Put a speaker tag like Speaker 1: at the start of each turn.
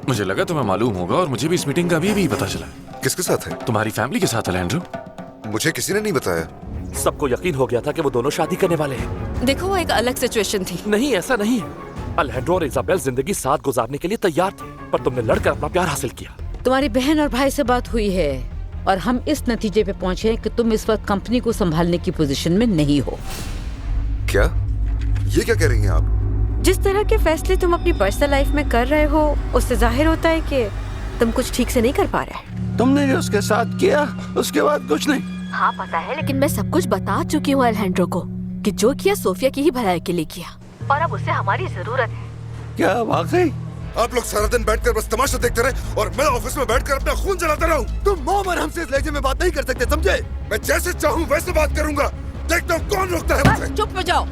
Speaker 1: मुझे लगा तुम्हें मालूम होगा और मुझे भी इस मीटिंग का अभी पता चला।
Speaker 2: किसके साथ है?
Speaker 1: तुम्हारी फैमिली के साथ, अलैंड्रो।
Speaker 2: मुझे किसी ने नहीं बताया।
Speaker 3: सबको यकीन हो गया था कि वो दोनों शादी करने वाले हैं।
Speaker 4: देखो वो एक अलग सिचुएशन थी।
Speaker 3: नहीं, ऐसा नहीं है। अलैंड्रो और इजाबेल जिंदगी साथ गुजारने के लिए तैयार थे, पर तुमने लड़कर अपना प्यार हासिल किया।
Speaker 5: तुम्हारी बहन और भाई से बात हुई है और हम इस नतीजे पे पहुंचे हैं कि तुम इस वक्त कंपनी को संभालने की पोजीशन में नहीं हो।
Speaker 2: क्या? ये क्या कह रही हैं आप?
Speaker 6: जिस तरह के फैसले तुम अपनी पर्सनल लाइफ में कर रहे हो, उससे जाहिर होता है कि तुम कुछ ठीक से नहीं कर पा रहे।
Speaker 7: तुमने जो उसके साथ किया उसके बाद कुछ नहीं।
Speaker 6: हाँ पता है, लेकिन मैं सब कुछ बता चुकी हूँ अलैंड्रो को कि जो किया सोफिया की ही भलाई के लिए किया और अब उसे हमारी जरूरत है।
Speaker 7: क्या वाकई?
Speaker 2: आप लोग सारा दिन बैठकर बस तमाशा देखते रहे और मैं ऑफिस में बैठकर अपना खून जलाता रहूं।
Speaker 8: तुम मोहम्मद हमसे इस लहजे में बात नहीं कर सकते, समझे?
Speaker 2: मैं जैसे चाहूं वैसे बात करूंगा। देखता हूं कौन रोकता है मुझे।
Speaker 5: चुप हो जाओ।